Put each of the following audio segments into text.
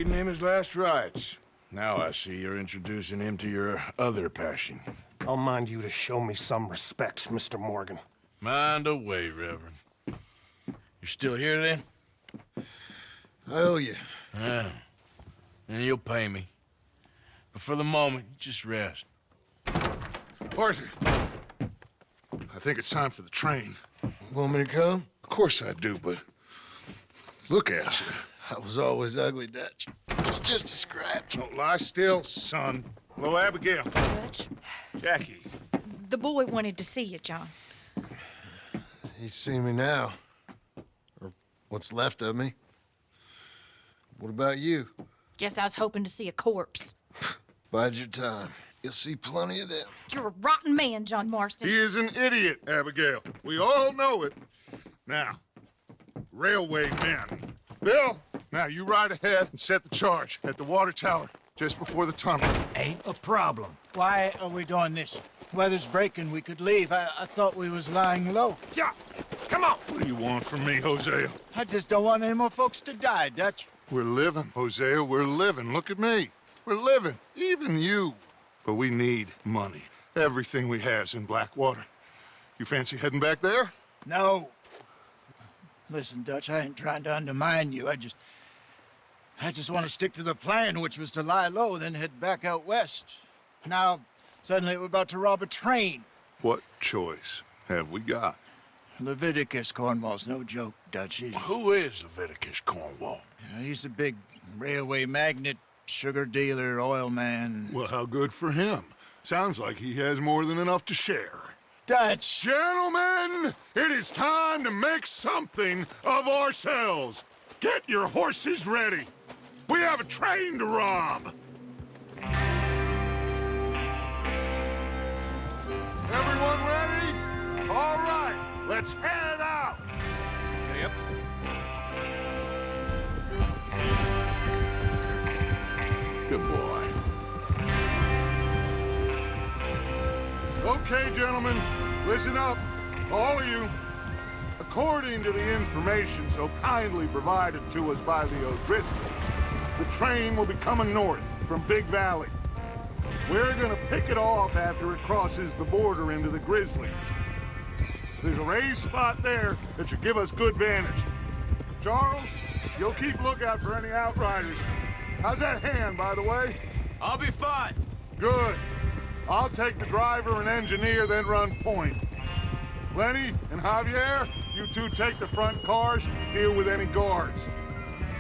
Reading him his last rites. Now I see you're introducing him to your other passion. I'll mind you to show me some respect, Mr. Morgan. Mind away, Reverend. You're still here, then? I owe you. Yeah. And you'll pay me. But for the moment, just rest. Arthur, I think it's time for the train. Want me to come? Of course I do, but look at you. I was always ugly, Dutch. It's just a scratch. Don't lie still, son. Hello, Abigail. Dutch, Jackie. the boy wanted to see you, John. He's seen me now. Or what's left of me. What about you? Guess I was hoping to see a corpse. Bide your time. You'll see plenty of them. You're a rotten man, John Marston. He is an idiot, Abigail. We all know it. Now, railway men. Bill, now you ride ahead and set the charge at the water tower just before the tunnel. Ain't a problem. Why are we doing this? Weather's breaking, we could leave. I thought we was lying low. Yeah, come on. What do you want from me, Hosea? I just don't want any more folks to die, Dutch. We're living, Hosea, we're living. Look at me. We're living, even you. But we need money. Everything we have's in Blackwater. You fancy heading back there? No. Listen, Dutch, I ain't trying to undermine you. I just want to stick to the plan, which was to lie low, then head back out west. Now, suddenly we're about to rob a train. What choice have we got? Leviticus Cornwall's no joke, Dutch. Who is Leviticus Cornwall? He's a big railway magnate, sugar dealer, oil man. Well, how good for him. Sounds like he has more than enough to share. Dutch! Gentlemen, it is time to make something of ourselves. Get your horses ready. We have a train to rob. Everyone ready? All right, let's head out. Yep. Good boy. Okay, gentlemen, listen up, all of you. According to the information so kindly provided to us by the O'Driscolls, the train will be coming north from Big Valley. We're gonna pick it off after it crosses the border into the Grizzlies. There's a raised spot there that should give us good vantage. Charles, you'll keep lookout for any outriders. How's that hand, by the way? I'll be fine. Good. I'll take the driver and engineer, then run point. Lenny and Javier, you two take the front cars, deal with any guards.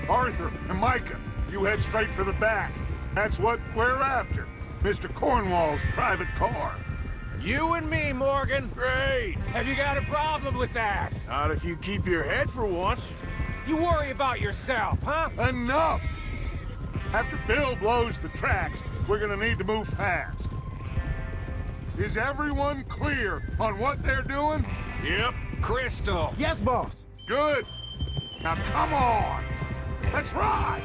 Arthur and Micah, you head straight for the back. That's what we're after. Mr. Cornwall's private car. You and me, Morgan. Great. Have you got a problem with that? Not if you keep your head for once. You worry about yourself, huh? Enough! After Bill blows the tracks, we're gonna need to move fast. Is everyone clear on what they're doing? Yep. Crystal. Yes, boss. Good. Now come on! Let's ride!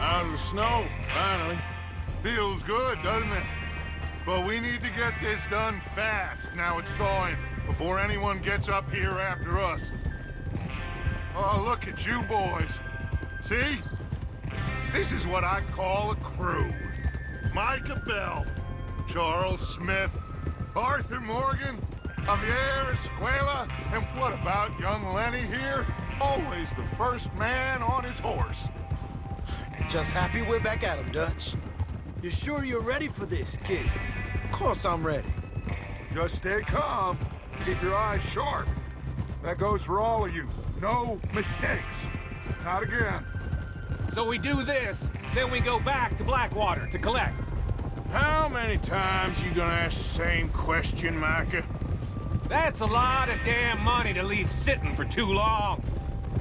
Out of the snow, finally. Feels good, doesn't it? But we need to get this done fast. Now it's thawing, before anyone gets up here after us. Oh, look at you boys. See? This is what I call a crew. Micah Bell, Charles Smith, Arthur Morgan, Javier Escuela, and what about young Lenny here? Always the first man on his horse. Just happy we're back at him, Dutch. You sure you're ready for this, kid? Of course I'm ready. Just stay calm. Keep your eyes sharp. That goes for all of you. No mistakes. Not again. So we do this, then we go back to Blackwater to collect. How many times you gonna ask the same question, Micah? That's a lot of damn money to leave sitting for too long.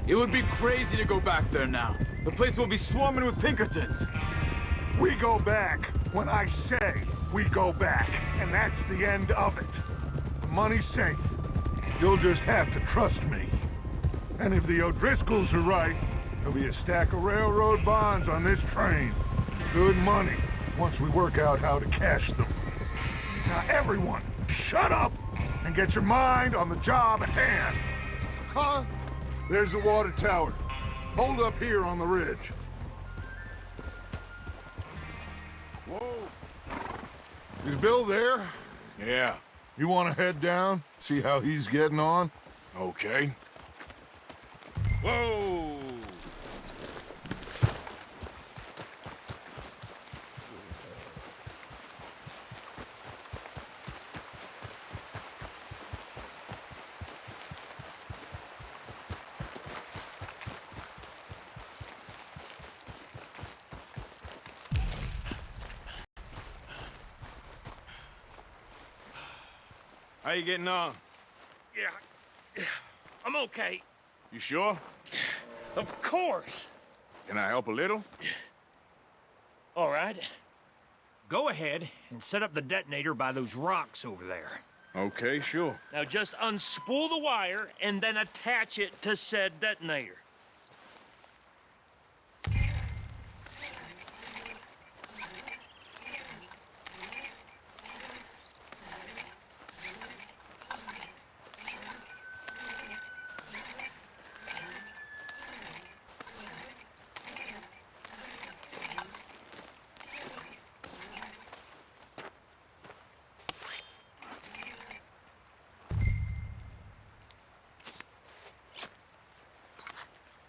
It would be crazy to go back there now. The place will be swarming with Pinkertons. We go back when I say we go back, and that's the end of it. The money's safe. You'll just have to trust me. And if the O'Driscolls are right, there'll be a stack of railroad bonds on this train. Good money, once we work out how to cash them. Now everyone, shut up and get your mind on the job at hand. Huh? There's the water tower. Hold up here on the ridge. Whoa. Is Bill there? Yeah, You want to head down, see how he's getting on? okay. Whoa! How you getting on? Yeah, I'm okay. You sure? Of course. Can I help a little? All right. Go ahead and set up the detonator by those rocks over there. Okay, sure. Now just unspool the wire and then attach it to said detonator.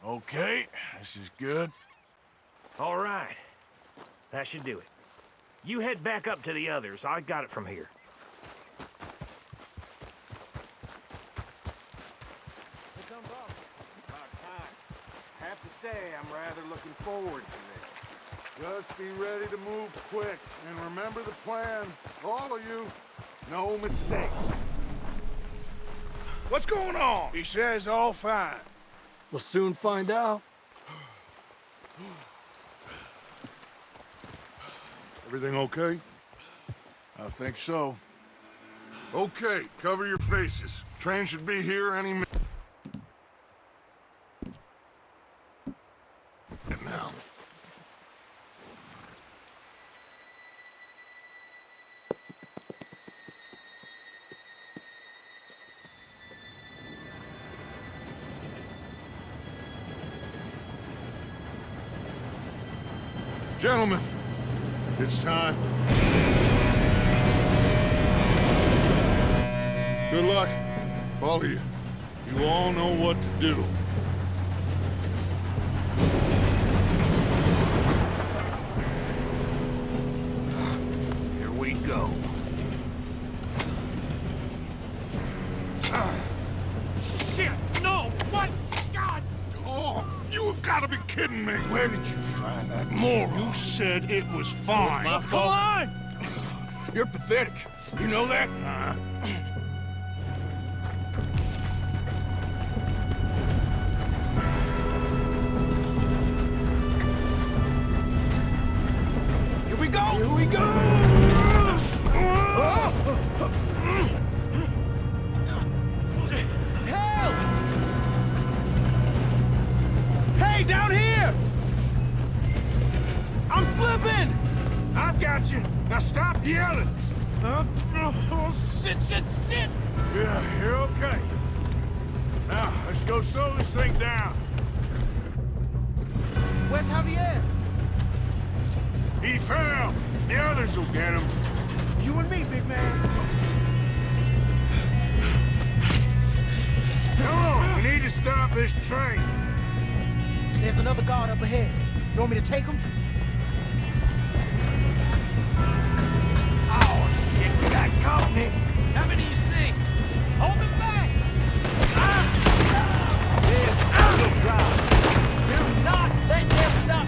Okay, this is good. All right. That should do it. You head back up to the others. I got it from here. Here comes up. About time. I have to say, I'm rather looking forward to this. Just be ready to move quick. And remember the plan. All of you. No mistakes. What's going on? He says all fine. We'll soon find out. Everything okay? I think so. Okay, cover your faces. Train should be here any minute. Now. Gentlemen, it's time. Good luck, all of you. You all know what to do. Here we go. Shit! No! What? God! Oh, you have got to be kidding me. Where did you find that moron? You said it was fine. my Come fault. on! You're pathetic. You know that? Here we go! Here we go! Help! Hey, down here! I'm slipping! I've got you. Now stop yelling. Shit! Yeah, you're okay. Now, let's go slow this thing down. Where's Javier? He fell. The others will get him. You and me, big man. Come on, we need to stop this train. There's another guard up ahead. You want me to take him? Oh, shit, you got company. How many you see? Hold them back! There's a drive. Do not let them stop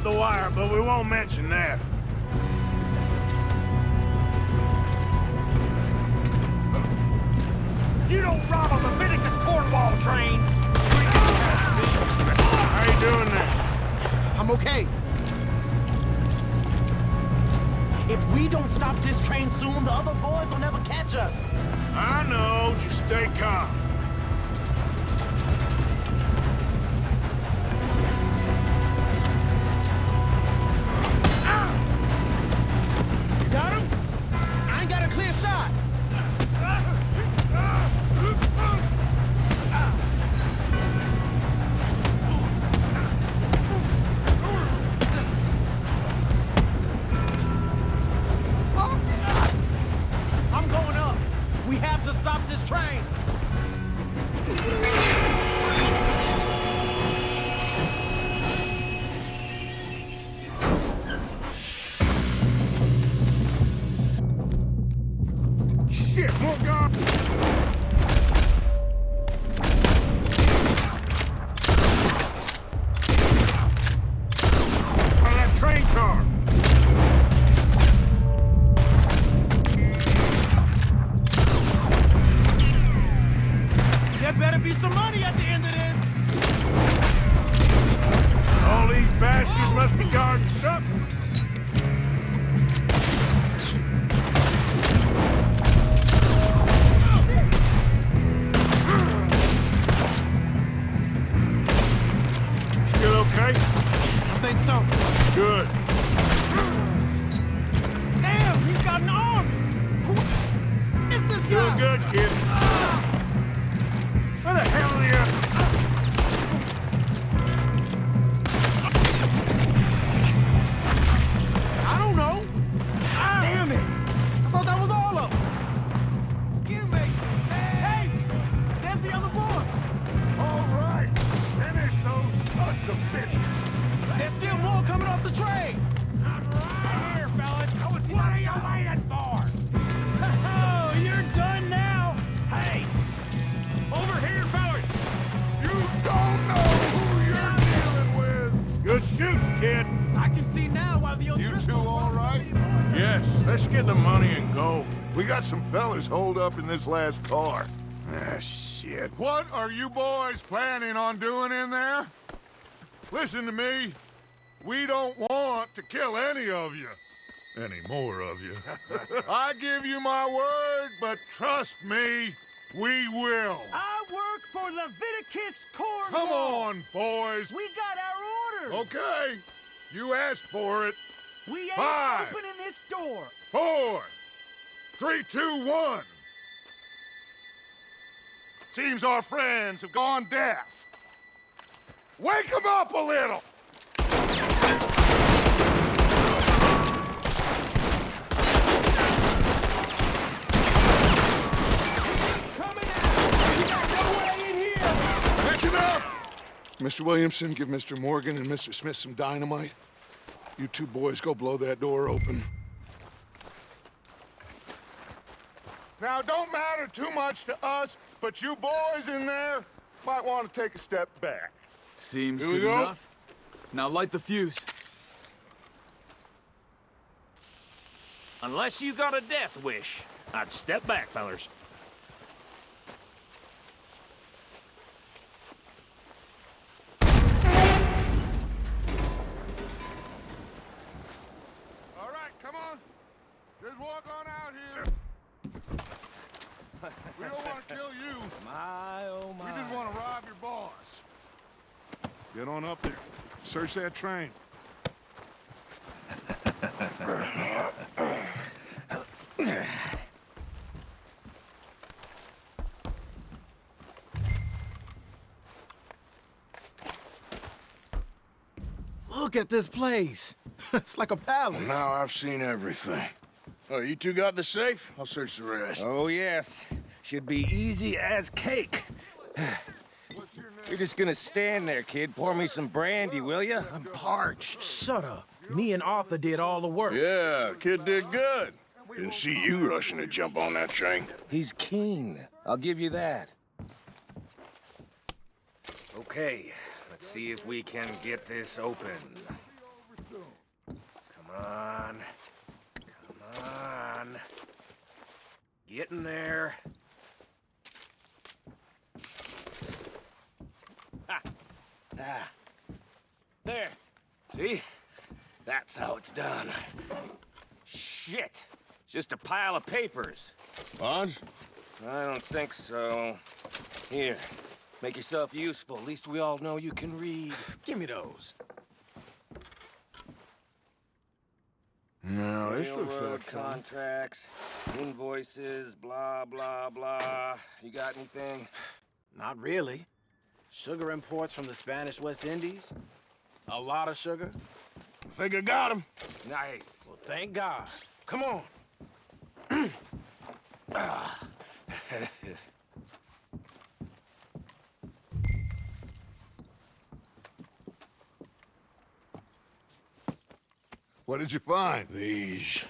drop the wire, but we won't mention that. You don't rob a Leviticus Cornwall train! How you doing there? I'm okay. If we don't stop this train soon, the other boys will never catch us. I know, just stay calm. You got him? I ain't got a clear shot. I'm going up. We have to stop this train. Shit, more guard! On that train car! There better be some money at the end of this. All these bastards must be guarding something. Still okay? I think so. Good. Damn, he's got an army. Who is this guy? Doing good, kid. Where the hell are you? I don't know. Damn it. I thought that was all of them. You make some Hey, there's the other boy. All right, finish those sons of bitches. There's still more coming off the train. I'm right here, fellas. What are you waiting for? Oh, you're done now. Hey, over here, fellas. You don't know who you're dealing with. Good shooting, kid. I can see now why the You two all right? Yes, let's get the money and go. We got some fellas holed up in this last car. Ah, shit. What are you boys planning on doing in there? Listen to me. We don't want to kill any of you. Any more of you. I give you my word, but trust me, we will. I work for Leviticus Cornwall. Come on, boys. We got our orders. Okay. You asked for it. We ain't 5, opening this door. 4, 3, 2, 1. Seems our friends have gone deaf. Wake them up a little. That's enough! Mr. Williamson, give Mr. Morgan and Mr. Smith some dynamite. You two boys go blow that door open. Now, don't matter too much to us, but you boys in there might want to take a step back. Seems Here we good go. enough. Now light the fuse. Unless you got a death wish, I'd step back, fellas. All right, come on. Just walk on out here. We don't want to kill you. My, oh my. We just want to rob your boss. Get on up there. Search that train. Look at this place. It's like a palace. Now I've seen everything. Oh, you two got the safe? I'll search the rest. Oh, yes. Should be easy as cake. You're just gonna stand there, kid. Pour me some brandy, will you? I'm parched. Shut up. Me and Arthur did all the work. Yeah, kid did good. Didn't see you rushing to jump on that train. He's keen. I'll give you that. Okay, let's see if we can get this open. Come on. Come on. Get in there. Ha! Ah. There. See? That's how it's done. Shit. It's just a pile of papers. Bonds? I don't think so. Here. Make yourself useful. At least we all know you can read. Give me those. No, this looks Railroad like fun. contracts, invoices, blah, blah, blah. You got anything? Not really. Sugar imports from the Spanish West Indies. A lot of sugar. I think I got him. Nice. Well, thank God. Come on. Ah. What did you find? These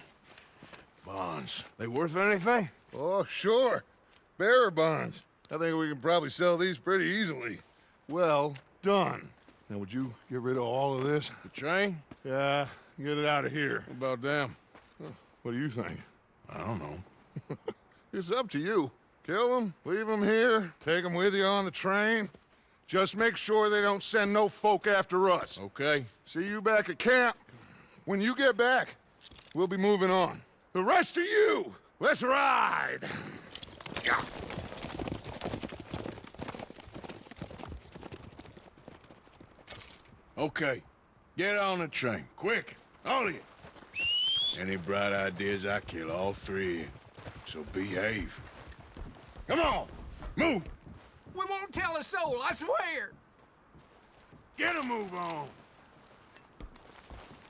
bonds. They worth anything? Oh, sure. Bearer bonds. I think we can probably sell these pretty easily. Well done. Now, would you get rid of all of this? The train? Yeah, get it out of here. What about them? What do you think? I don't know. It's up to you. Kill them, leave them here, take them with you on the train. Just make sure they don't send no folk after us. Okay. See you back at camp. When you get back, we'll be moving on. The rest of you, let's ride! Okay. Get on the train. Quick. All of you. Any bright ideas, I kill all three of you. So behave. Come on. Move. We won't tell a soul, I swear. Get a move on.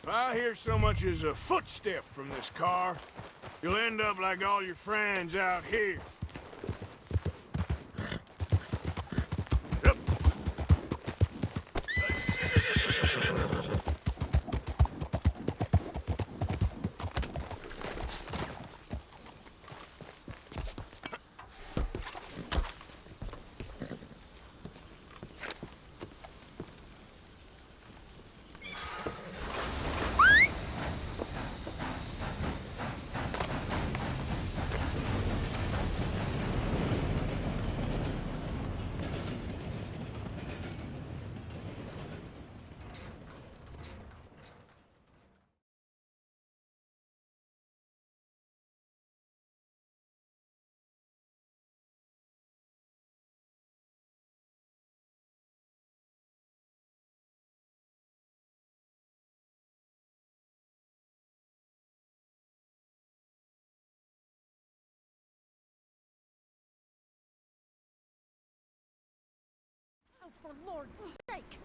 If I hear so much as a footstep from this car, you'll end up like all your friends out here. Yep. Oh, for Lord's sake!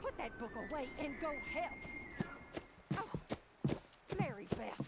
Put that book away and go help! Oh, Mary Beth.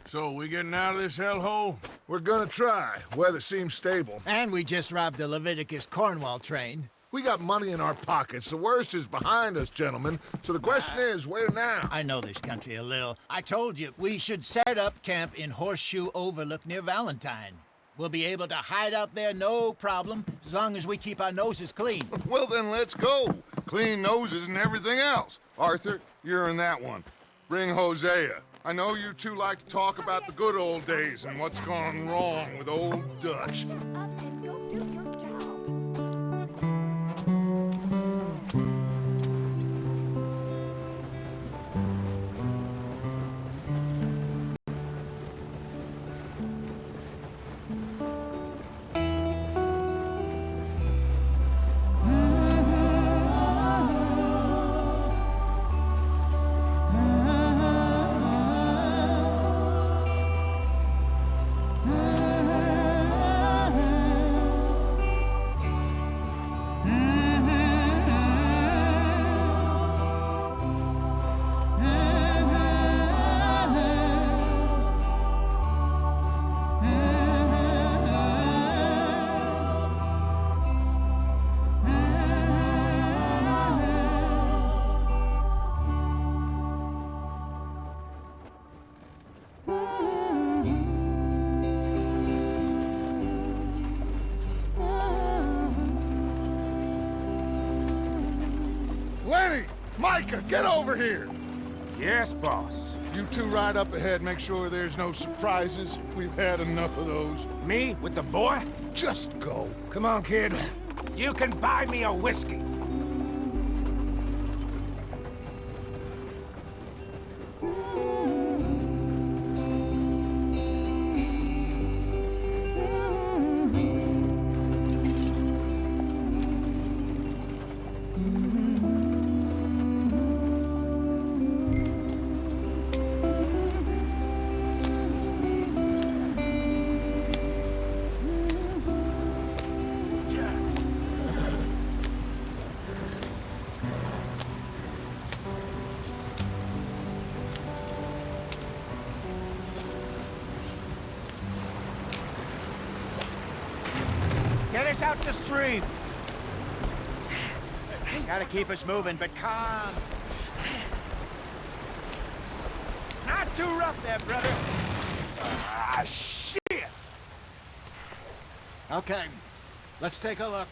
So, we getting out of this hellhole? We're gonna try. Weather seems stable. And we just robbed the Leviticus Cornwall train. We got money in our pockets. The worst is behind us, gentlemen. So the question is, where now? I know this country a little. I told you, we should set up camp in Horseshoe Overlook near Valentine. We'll be able to hide out there no problem, as long as we keep our noses clean. Well, then let's go. Clean noses and everything else. Arthur, you're in that one. Bring Hosea. I know you two like to talk about the good old days and what's gone wrong with old Dutch. Shut up and go do your job. Micah, get over here! Yes, boss. You two ride up ahead, make sure there's no surprises. We've had enough of those. Me with the boy? Just go. Come on, kid. You can buy me a whiskey. Get us out the stream. Gotta keep us moving, but calm. Not too rough there, brother. Ah, shit! Okay, let's take a look.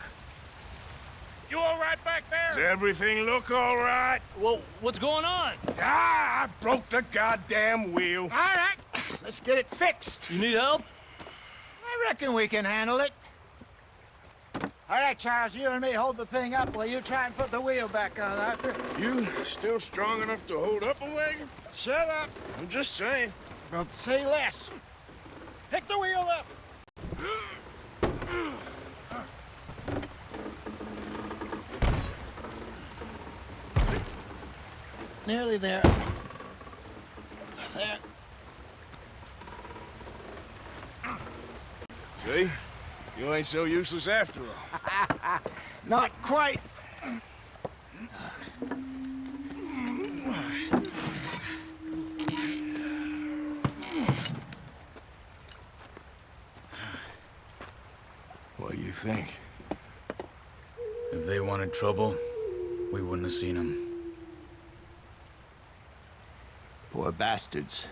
You all right back there? Does everything look all right? Well, what's going on? Ah, I broke the goddamn wheel. All right, let's get it fixed. You need help? I reckon we can handle it. All right, Charles, you and me hold the thing up while you try and put the wheel back on, Arthur. You still strong enough to hold up a wagon? Shut up. I'm just saying. Well, say less. Pick the wheel up. Nearly there. There. See? You ain't so useless after all. Not quite. What do you think? If they wanted trouble, we wouldn't have seen them. Poor bastards.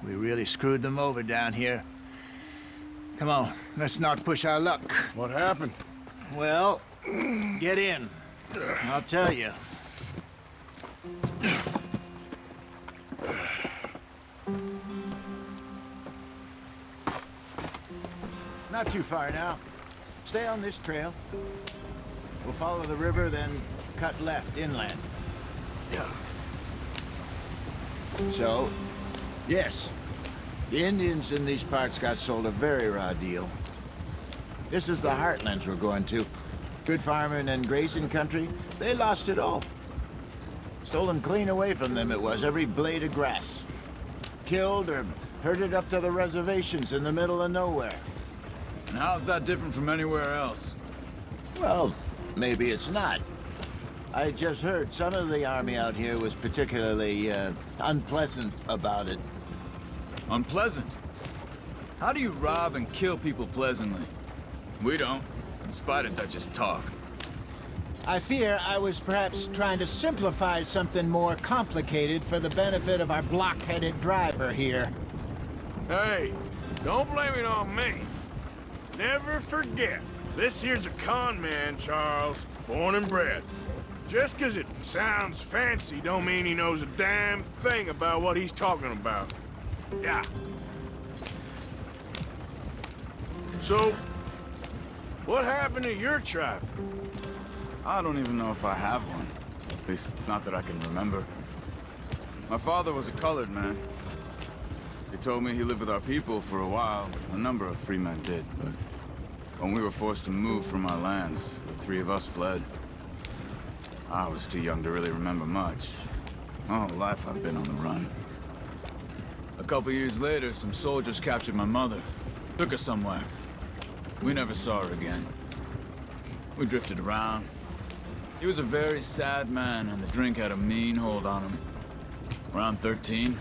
We really screwed them over down here. Come on, let's not push our luck. What happened? Well, get in. I'll tell you. Not too far now. Stay on this trail. We'll follow the river, then cut left inland. Yeah. So, yes, the Indians in these parts got sold a very raw deal. This is the heartlands we're going to. Good farming and grazing country, they lost it all. Stolen clean away from them it was, every blade of grass. Killed or herded up to the reservations in the middle of nowhere. And how's that different from anywhere else? Well, maybe it's not. I just heard some of the army out here was particularly unpleasant about it. Unpleasant? How do you rob and kill people pleasantly? We don't, in spite of Dutch's talk. I fear I was perhaps trying to simplify something more complicated for the benefit of our block-headed driver here. Hey, don't blame it on me. Never forget, this here's a con man, Charles, born and bred. Just 'cause it sounds fancy don't mean he knows a damn thing about what he's talking about. Yeah. So, what happened to your tribe? I don't even know if I have one. At least, not that I can remember. My father was a colored man. He told me he lived with our people for a while. A number of free men did, but when we were forced to move from our lands, the three of us fled. I was too young to really remember much. My whole life I've been on the run. A couple years later, some soldiers captured my mother. Took her somewhere. We never saw her again. We drifted around. He was a very sad man, and the drink had a mean hold on him. Around 13,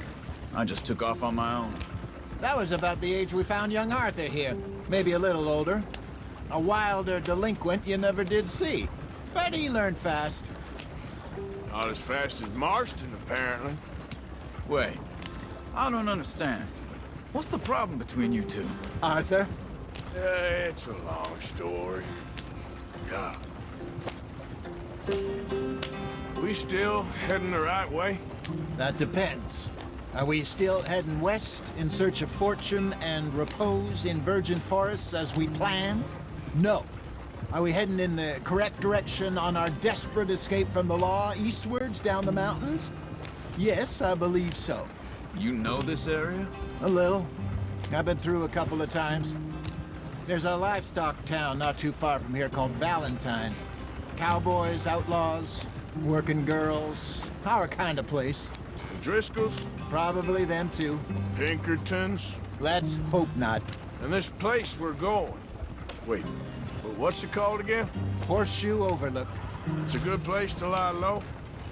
I just took off on my own. That was about the age we found young Arthur here. Maybe a little older. A wilder delinquent you never did see. But he learned fast. Not as fast as Marston, apparently. Wait, I don't understand. What's the problem between you two? Arthur? It's a long story. Yeah. We We still heading the right way? That depends. Are we still heading west in search of fortune and repose in virgin forests as we planned? No. Are we heading in the correct direction on our desperate escape from the law eastwards down the mountains? Yes, I believe so. You know this area? A little. I've been through a couple of times. There's a livestock town not too far from here called Valentine. Cowboys, outlaws, working girls, our kind of place. Driscoll's? Probably them too. Pinkertons? Let's hope not. And this place we're going. Wait, but what's it called again? Horseshoe Overlook. It's a good place to lie low?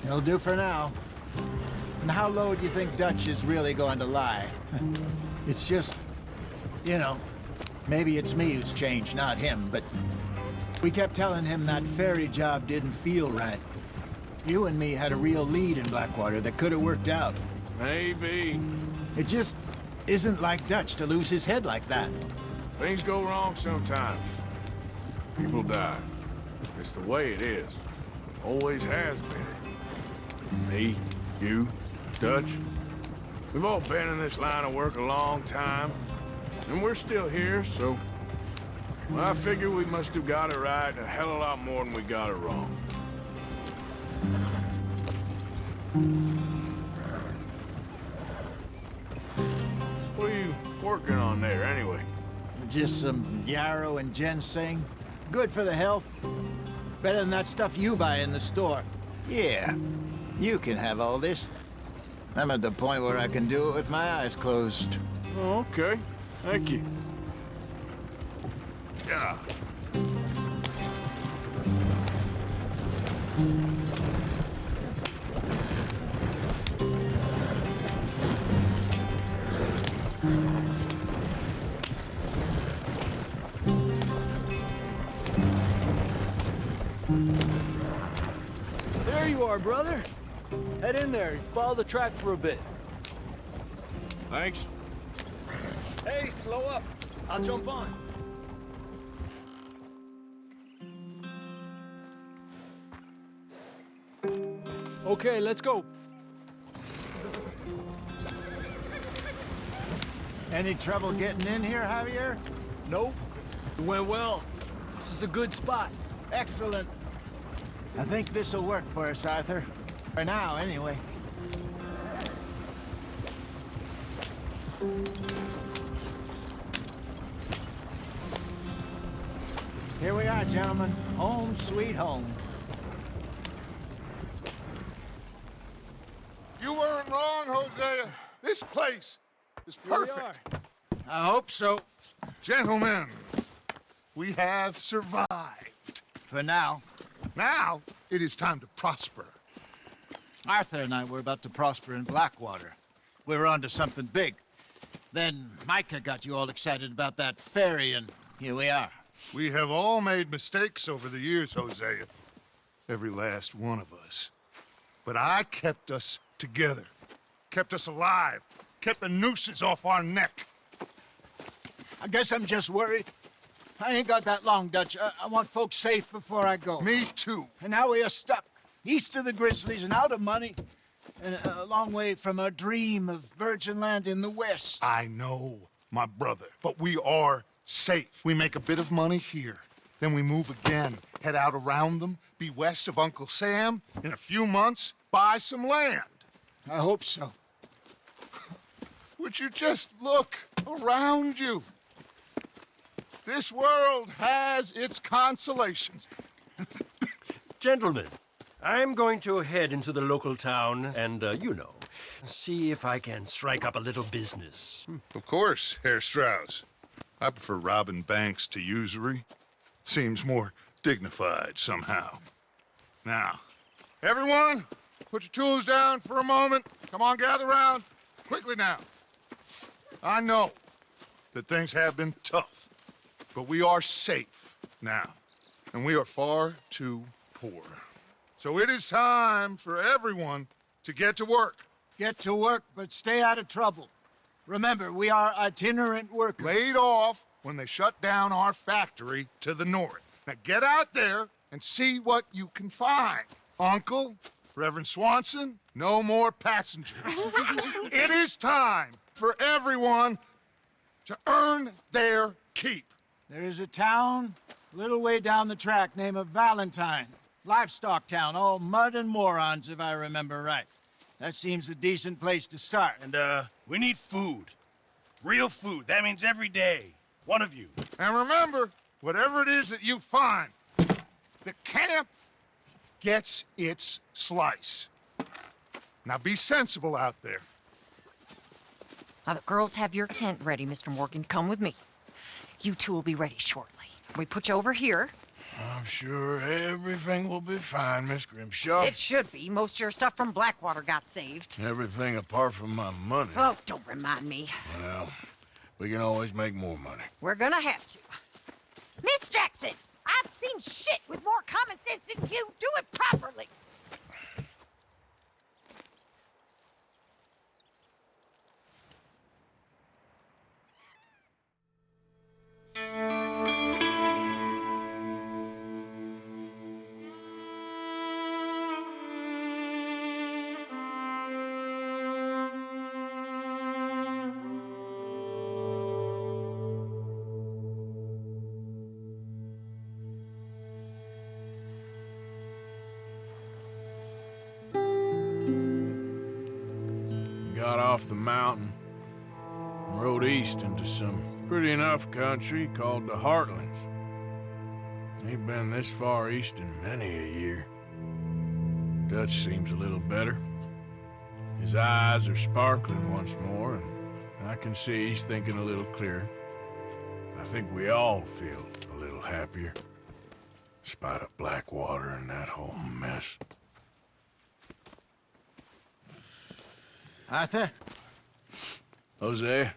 It'll do for now. And how low do you think Dutch is really going to lie? It's just, you know, maybe it's me who's changed, not him, but we kept telling him that ferry job didn't feel right. You and me had a real lead in Blackwater that could have worked out. Maybe. It just isn't like Dutch to lose his head like that. Things go wrong sometimes. People die. It's the way it is. Always has been. Me, you, Dutch. We've all been in this line of work a long time. And we're still here, so... Well, I figure we must have got it right a hell of a lot more than we got it wrong. What are you working on there, anyway? Just some yarrow and ginseng. Good for the health. Better than that stuff you buy in the store. Yeah, you can have all this. I'm at the point where I can do it with my eyes closed. Oh, okay. Thank you. Yeah. There you are, brother. Head in there. Follow the track for a bit. Thanks. Hey, slow up. I'll jump on. Okay, let's go. Any trouble getting in here, Javier? Nope. It went well. This is a good spot. Excellent. I think this'll work for us, Arthur. For now, anyway. Here we are, gentlemen. Home sweet home. You weren't wrong, Hosea. This place is Here we perfect. are. I hope so. Gentlemen, we have survived. For now. Now, it is time to prosper. Arthur and I were about to prosper in Blackwater. We were onto something big. Then Micah got you all excited about that ferry, and here we are. We have all made mistakes over the years, Hosea. Every last one of us. But I kept us together. Kept us alive. Kept the nooses off our neck. I guess I'm just worried. I ain't got that long, Dutch. I want folks safe before I go. Me too. And now we are stuck, east of the Grizzlies and out of money, and a long way from our dream of virgin land in the west. I know, my brother, but we are safe. We make a bit of money here. Then we move again, head out around them, be west of Uncle Sam. In a few months, buy some land. I hope so. Would you just look around you? This world has its consolations. Gentlemen, I'm going to head into the local town and, see if I can strike up a little business. Of course, Herr Strauss. I prefer robbing banks to usury. Seems more dignified somehow. Now, everyone, put your tools down for a moment. Come on, gather round. Quickly now. I know that things have been tough, but we are safe now, and we are far too poor. So it is time for everyone to get to work. Get to work, but stay out of trouble. Remember, we are itinerant workers. Laid off when they shut down our factory to the north. Now get out there and see what you can find. Uncle, Reverend Swanson, no more passengers. It is time for everyone to earn their keep. There is a town a little way down the track named Valentine. Livestock town, all mud and morons, if I remember right. That seems a decent place to start. And, we need food. Real food. That means every day. One of you. And remember, whatever it is that you find, the camp gets its slice. Now be sensible out there. Now the girls have your tent ready, Mr. Morgan. Come with me. You two will be ready shortly. We put you over here. I'm sure everything will be fine, Miss Grimshaw. It should be. Most of your stuff from Blackwater got saved. Everything apart from my money. Oh, don't remind me. Well, we can always make more money. We're gonna have to. Miss Jackson, I've seen shit with more common sense than you. Do it properly. Got off the mountain and rode east into some pretty enough country called the Heartlands. Ain't been this far east in many a year. Dutch seems a little better. His eyes are sparkling once more, and I can see he's thinking a little clearer. I think we all feel a little happier, despite of Blackwater and that whole mess. Arthur? Jose?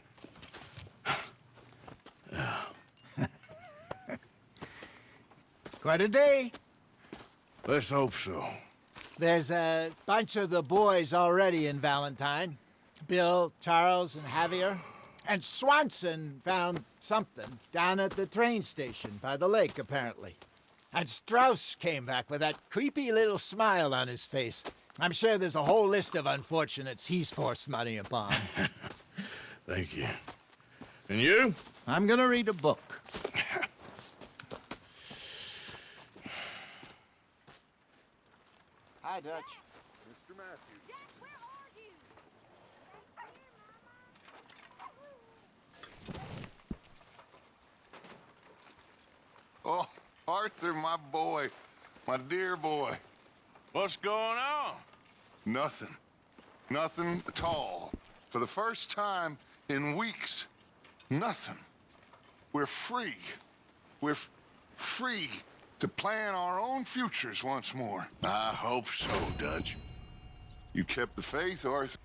Quite a day. Let's hope so. There's a bunch of the boys already in Valentine. Bill, Charles, and Javier. And Swanson found something down at the train station by the lake, apparently. And Strauss came back with that creepy little smile on his face. I'm sure there's a whole list of unfortunates he's forced money upon. Thank you. And you? I'm gonna read a book. Hi, Dutch. Mr. Matthews. Jack, where are you? Oh, Arthur, my boy. My dear boy. What's going on? Nothing. Nothing at all. For the first time in weeks, nothing. We're free. We're free to plan our own futures once more. I hope so, Dutch. You kept the faith, Arthur.